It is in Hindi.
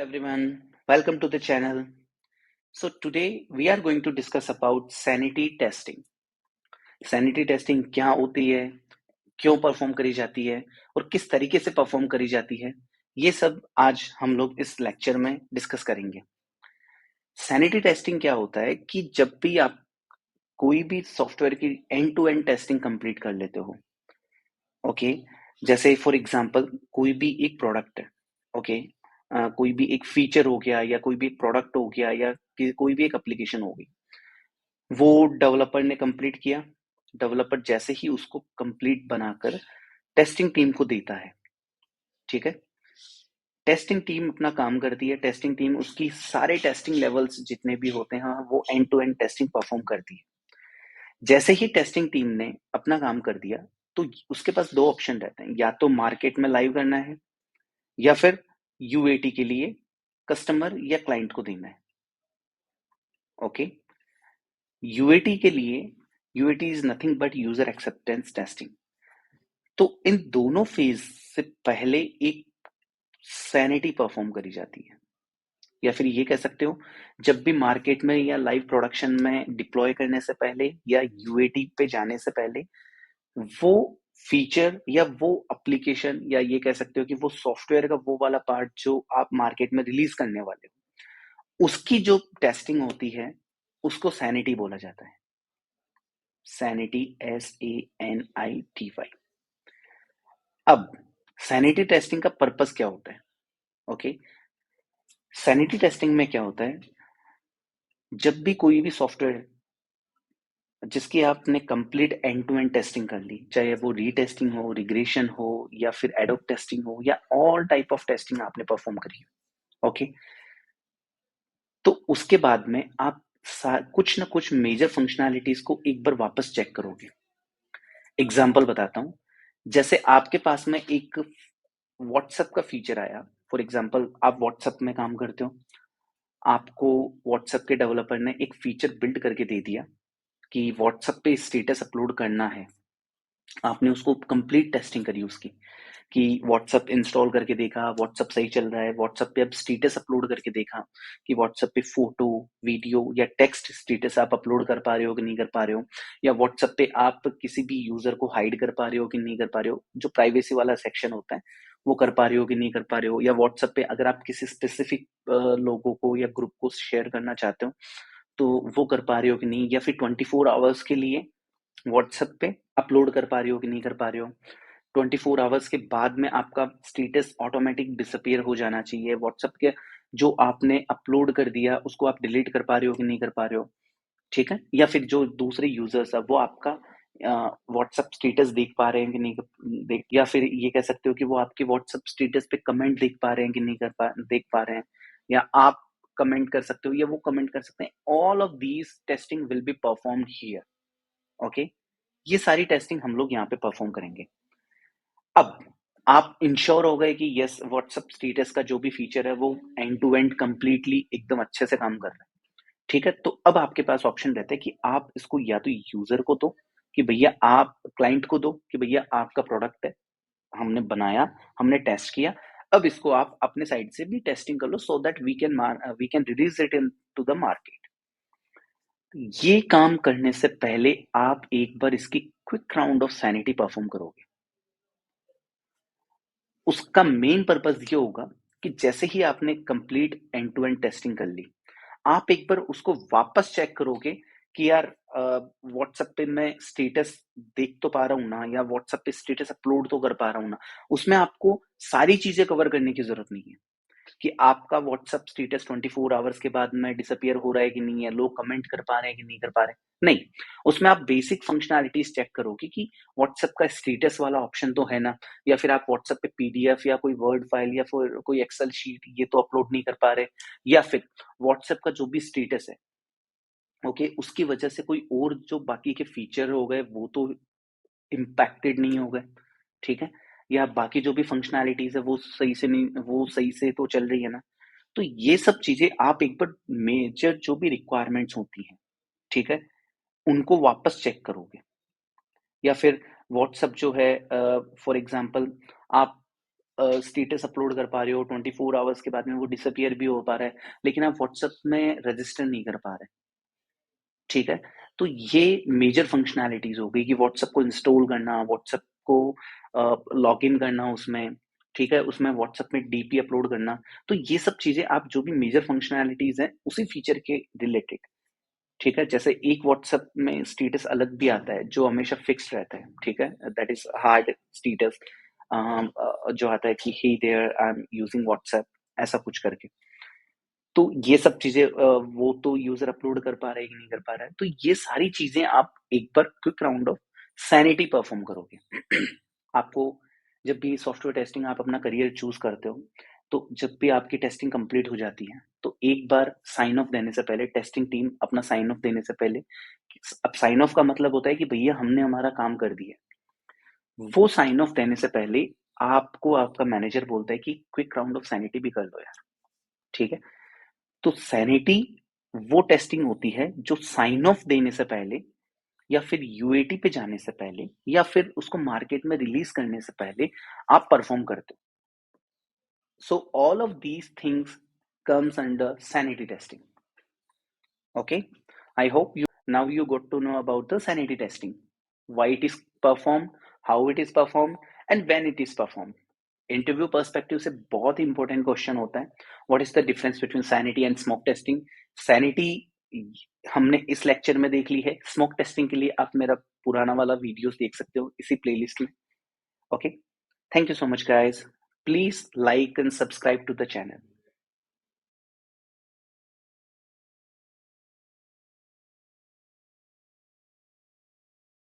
everyone, welcome to the channel. So today we are going to discuss about sanity testing. Sanity testing क्या होती है, क्यों परफॉर्म करी जाती है और किस तरीके से परफॉर्म करी जाती है, ये सब आज हम लोग इस लेक्चर में डिस्कस करेंगे। सैनिटी टेस्टिंग क्या होता है कि जब भी आप कोई भी सॉफ्टवेयर की end to end testing complete कर लेते हो, ओके, जैसे फॉर एग्जांपल कोई भी एक प्रोडक्ट है, ओके, कोई भी एक फीचर हो गया या कोई भी एक प्रोडक्ट हो गया या कोई भी एक एप्लीकेशन हो गई, वो डेवलपर ने कंप्लीट किया। डेवलपर जैसे ही उसको कंप्लीट बनाकर टेस्टिंग टीम को देता है, ठीक है। टेस्टिंग टीम अपना काम करती है, टेस्टिंग टीम उसकी सारे टेस्टिंग लेवल्स जितने भी होते हैं वो end to end testing perform करती है। जैसे ही टेस्टिंग टीम ने अपना काम कर दिया तो उसके पास दो ऑप्शन रहते हैं, या तो मार्केट में लाइव करना है या फिर यूएटी के लिए कस्टमर या क्लाइंट को देना है। ओके, यूएटी के लिए UAT is nothing but user acceptance testing. तो इन दोनों फेज से पहले एक सैनिटी परफॉर्म करी जाती है, या फिर ये कह सकते हो जब भी मार्केट में या लाइव प्रोडक्शन में डिप्लॉय करने से पहले या यूएटी पे जाने से पहले वो फीचर या वो एप्लीकेशन या ये कह सकते हो कि वो सॉफ्टवेयर का वो वाला पार्ट जो आप मार्केट में रिलीज करने वाले हो, उसकी जो टेस्टिंग होती है उसको सैनिटी बोला जाता है। Sanity, SANITY। अब सैनिटी टेस्टिंग का पर्पस क्या होता है? ओके, सैनिटी टेस्टिंग में क्या होता है, जब भी कोई भी सॉफ्टवेयर जिसकी आपने complete end to end testing कर ली, चाहे वो रीटेस्टिंग हो, रिग्रेशन हो या फिर एडोब टेस्टिंग हो या ऑल टाइप ऑफ टेस्टिंग आपने परफॉर्म करी, ओके, तो उसके बाद में आप कुछ ना कुछ मेजर फंक्शनैलिटीज को एक बार वापस चेक करोगे। एग्जाम्पल बताता हूं, जैसे आपके पास में एक व्हाट्सएप का फीचर आया। फॉर एग्जाम्पल आप व्हाट्सएप में काम करते हो, आपको व्हाट्सएप के डेवलपर ने एक फीचर बिल्ड करके दे दिया कि व्हाट्सएप पे स्टेटस अपलोड करना है। आपने उसको कंप्लीट टेस्टिंग करी उसकी कि व्हाट्सएप इंस्टॉल करके देखा, व्हाट्सएप सही चल रहा है, व्हाट्सएप पे अब स्टेटस अपलोड करके देखा कि व्हाट्सएप पे फोटो, वीडियो या टेक्स्ट स्टेटस आप अपलोड कर पा रहे हो कि नहीं कर पा रहे हो, या व्हाट्सएप पे आप किसी भी यूजर को हाइड कर पा रहे हो कि नहीं कर पा रहे हो, जो प्राइवेसी वाला सेक्शन होता है वो कर पा रहे हो कि नहीं कर पा रहे हो, या व्हाट्सएप पे अगर आप किसी स्पेसिफिक लोगों को या ग्रुप को शेयर करना चाहते हो तो वो कर पा रहे हो कि नहीं, या फिर 24 आवर्स के लिए व्हाट्सएप पे अपलोड कर पा रहे हो कि नहीं कर पा रहे हो। 24 आवर्स के बाद में आपका स्टेटस ऑटोमेटिक डिसअपियर हो जाना चाहिए। व्हाट्सएप के जो आपने अपलोड कर दिया उसको आप डिलीट कर पा रहे हो कि नहीं कर पा रहे हो, ठीक है। या फिर जो दूसरे यूजर्स है वो आपका व्हाट्सएप स्टेटस देख पा रहे हैं कि नहीं देख, या फिर ये कह सकते हो कि वो आपके व्हाट्सएप स्टेटस पे कमेंट देख पा रहे हैं कि नहीं देख पा रहे हैं, या आप कमेंट कर सकते हो या वो कमेंट कर सकते हैं। All of these testing will be performed here, okay. ये सारी टेस्टिंग हम लोग यहाँ पे परफॉर्म करेंगे। अब आप इंश्योर हो गए कि यस, व्हाट्सएप स्टेटस का जो भी फीचर है वो एंड टू एंड कंप्लीटली एकदम अच्छे से काम कर रहा है, ठीक है। तो अब आपके पास ऑप्शन रहता है कि आप इसको या तो यूजर को दो कि भैया, आप क्लाइंट को दो कि भैया आपका प्रोडक्ट है, हमने बनाया, हमने टेस्ट किया, अब इसको आप अपने साइड से भी टेस्टिंग कर लो so that we can release it into the market. ये काम करने से पहले आप एक बार इसकी quick round of sanity perform करोगे। उसका मेन पर्पस ये होगा कि जैसे ही आपने complete end to end testing कर ली, आप एक बार उसको वापस चेक करोगे कि यार व्हाट्सएप पे मैं स्टेटस देख तो पा रहा हूं ना, या व्हाट्सएप पे स्टेटस अपलोड तो कर पा रहा हूं ना। उसमें आपको सारी चीजें कवर करने की जरूरत नहीं है कि आपका व्हाट्सएप स्टेटस 24 आवर्स के बाद में डिसअपियर हो रहा है कि नहीं है, लोग कमेंट कर पा रहे हैं कि नहीं कर पा रहे हैं, नहीं। उसमें आप बेसिक फंक्शनैलिटीज चेक करोगे कि व्हाट्सएप का स्टेटस वाला ऑप्शन तो है ना, या फिर आप व्हाट्सएप पे पीडीएफ या कोई वर्ड फाइल या फिर कोई एक्सेल शीट ये तो अपलोड नहीं कर पा रहे, या फिर व्हाट्सएप का जो भी स्टेटस है, ओके, उसकी वजह से कोई और जो बाकी के फीचर हो गए वो तो इम्पैक्टेड नहीं हो गए, ठीक है, या बाकी जो भी फंक्शनैलिटीज है वो सही से नहीं, वो सही से तो चल रही है ना। तो ये सब चीजें आप एक बार मेजर जो भी रिक्वायरमेंट्स होती हैं, ठीक है, उनको वापस चेक करोगे। या फिर व्हाट्सएप जो है, फॉर एग्जांपल आप स्टेटस अपलोड कर पा रहे हो, 24 आवर्स के बाद में वो डिसअपियर भी हो पा रहा है, लेकिन आप व्हाट्सएप में रजिस्टर नहीं कर पा रहे। ठीक है, तो ये मेजर फंक्शनैलिटीज हो गई कि व्हाट्सएप को इंस्टॉल करना, व्हाट्सएप को लॉग इन करना उसमें, ठीक है, उसमें व्हाट्सएप में डीपी अपलोड करना। तो ये सब चीजें आप जो भी मेजर फंक्शनैलिटीज हैं उसी फीचर के रिलेटेड, ठीक है, जैसे एक व्हाट्सएप में स्टेटस अलग भी आता है जो हमेशा फिक्स्ड रहता है, ठीक है, दैट इज हार्ड स्टेटस, जो आता है कि hey there I am using WhatsApp, ऐसा कुछ करके। तो ये सब चीजें वो तो यूजर अपलोड कर पा रहा है कि नहीं कर पा रहा है, तो ये सारी चीजें आप एक बार quick round of sanity perform करोगे। आपको जब भी सॉफ्टवेयर टेस्टिंग आप अपना करियर चूज करते हो, तो जब भी आपकी टेस्टिंग कंप्लीट हो जाती है, तो एक बार साइन ऑफ देने से पहले, टेस्टिंग टीम अपना साइन ऑफ देने से पहले, अब साइन ऑफ का मतलब होता है कि भैया हमने हमारा काम कर दिया, वो साइन ऑफ देने से पहले आपको आपका मैनेजर बोलता है कि क्विक राउंड ऑफ सैनिटी भी कर लो यार, ठीक है। तो सैनिटी वो टेस्टिंग होती है जो साइन ऑफ देने से पहले, या फिर यूएटी पे जाने से पहले, या फिर उसको मार्केट में रिलीज करने से पहले आप परफॉर्म करते हो। So all of these things comes under sanity testing. Okay, I hope you now you got to know about the sanity testing, why it is performed, how it is performed, and when it is performed. Interview perspective से बहुत इंपॉर्टेंट क्वेश्चन होता है, what is the difference between sanity and smoke testing. Sanity हमने इस लेक्चर में देख ली है, स्मोक टेस्टिंग के लिए आप मेरा पुराना वाला वीडियोस देख सकते हो इसी प्लेलिस्ट में। Okay, thank you so much guys, please like and subscribe to the channel.